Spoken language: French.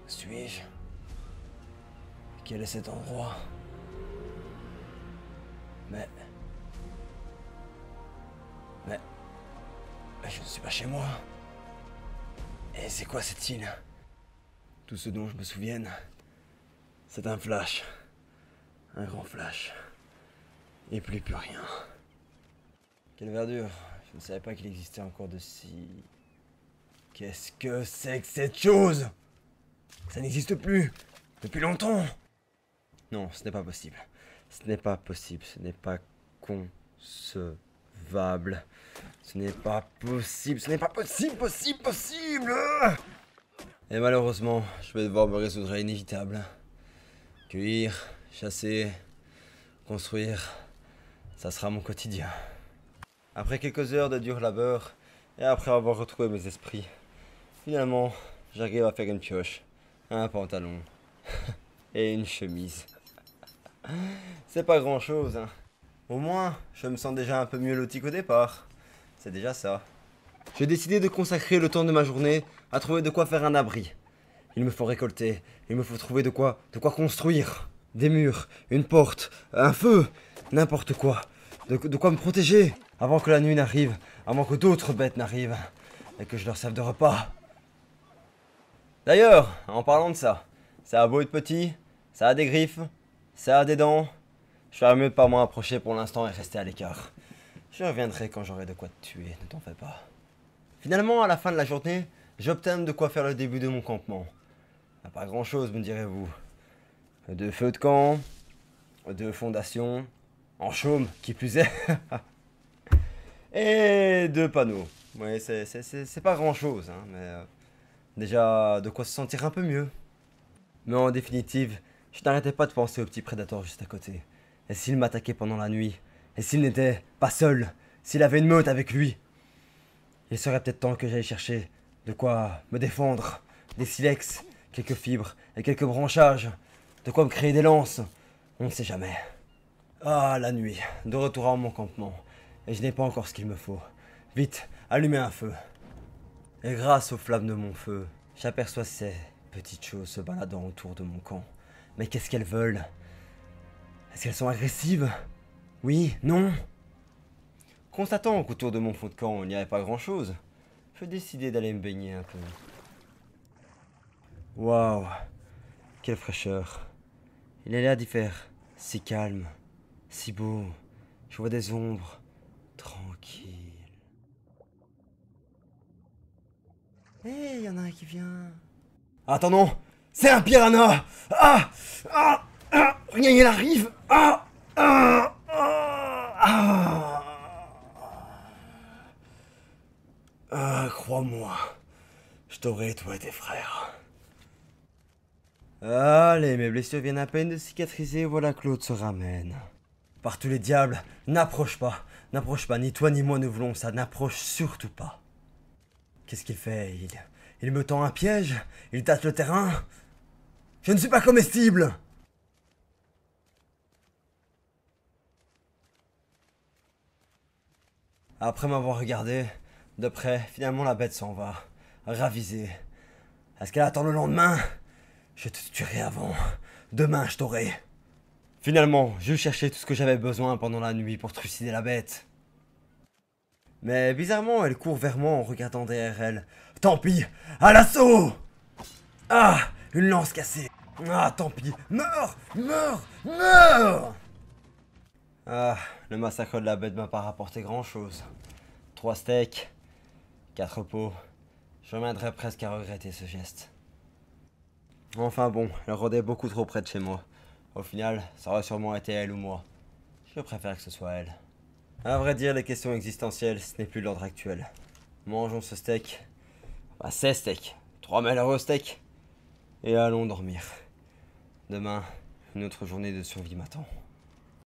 Où suis-je? Quel est cet endroit? Mais... Je ne suis pas chez moi. Et c'est quoi cette île? Tout ce dont je me souvienne, c'est un flash. Un grand flash. Et plus rien. Quelle verdure. Je ne savais pas qu'il existait encore de si... Qu'est-ce que c'est que cette chose? Ça n'existe plus. Depuis longtemps. Non, ce n'est pas possible. Ce n'est pas possible. Ce n'est pas concevable. Ce n'est pas possible. Ce n'est pas possible. Et malheureusement, je vais devoir me résoudre à l'inévitable. Cueillir, chasser, construire, ça sera mon quotidien. Après quelques heures de dur labeur, et après avoir retrouvé mes esprits, finalement, j'arrive à faire une pioche, un pantalon et une chemise. C'est pas grand chose, hein. Au moins, je me sens déjà un peu mieux loti qu'au départ. C'est déjà ça. J'ai décidé de consacrer le temps de ma journée à trouver de quoi faire un abri. Il me faut récolter, il me faut trouver de quoi construire. Des murs, une porte, un feu, n'importe quoi. De quoi me protéger avant que la nuit n'arrive, avant que d'autres bêtes n'arrivent et que je leur serve de repas. D'ailleurs, en parlant de ça, ça a beau être petit, ça a des griffes, ça a des dents. Je ferais mieux de pas m'en approcher pour l'instant et rester à l'écart. Je reviendrai quand j'aurai de quoi te tuer, ne t'en fais pas. Finalement, à la fin de la journée, j'obtiens de quoi faire le début de mon campement. Pas grand chose, me direz-vous. 2 feux de camp, 2 fondations, en chaume, qui plus est, et 2 panneaux. Oui, c'est pas grand chose, hein, mais déjà de quoi se sentir un peu mieux. Mais en définitive, je n'arrêtais pas de penser au petit prédateur juste à côté. Et s'il m'attaquait pendant la nuit? Et s'il n'était pas seul? S'il avait une meute avec lui? Il serait peut-être temps que j'aille chercher de quoi me défendre. Des silex, quelques fibres et quelques branchages. De quoi me créer des lances. On ne sait jamais. Ah, la nuit, de retour à mon campement. Et je n'ai pas encore ce qu'il me faut. Vite, allumez un feu. Et grâce aux flammes de mon feu, j'aperçois ces petites choses se baladant autour de mon camp. Mais qu'est-ce qu'elles veulent? Est-ce qu'elles sont agressives? Oui? Non? Constatant qu'autour de mon fond de camp, il n'y avait pas grand-chose, je décidai d'aller me baigner un peu. Waouh! Quelle fraîcheur! Il a l'air d'y faire si calme, si beau. Je vois des ombres, tranquilles. Hé, il y en a un qui vient. Attends, non! C'est un piranha! Ah! Ah! Ah! Rien, il arrive! Ah! Ah! Ah! Ah! Ah, crois-moi, je t'aurai toi et tes frères. Allez, mes blessures viennent à peine de cicatriser, voilà que l'autre se ramène. Par tous les diables, n'approche pas, ni toi ni moi ne voulons ça, n'approche surtout pas. Qu'est-ce qu'il fait? Il me tend un piège? Il tâte le terrain? Je ne suis pas comestible! Après m'avoir regardé de près, finalement la bête s'en va, ravisée. Est-ce qu'elle attend le lendemain? Je te tuerai avant. Demain, je t'aurai. Finalement, je cherchais tout ce que j'avais besoin pendant la nuit pour trucider la bête. Mais bizarrement, elle court vers moi en regardant derrière elle. Tant pis, à l'assaut! Ah, une lance cassée. Ah, tant pis. Meurs! Meurs! Meurs! Ah, le massacre de la bête m'a pas rapporté grand-chose. 3 steaks, 4 peaux. Je reviendrai presque à regretter ce geste. Enfin bon, elle rôdait beaucoup trop près de chez moi. Au final, ça aurait sûrement été elle ou moi. Je préfère que ce soit elle. À vrai dire, les questions existentielles, ce n'est plus l'ordre actuel. Mangeons ce steak. Bah, ces steaks. 3 malheureux steaks. Et allons dormir. Demain, une autre journée de survie m'attend.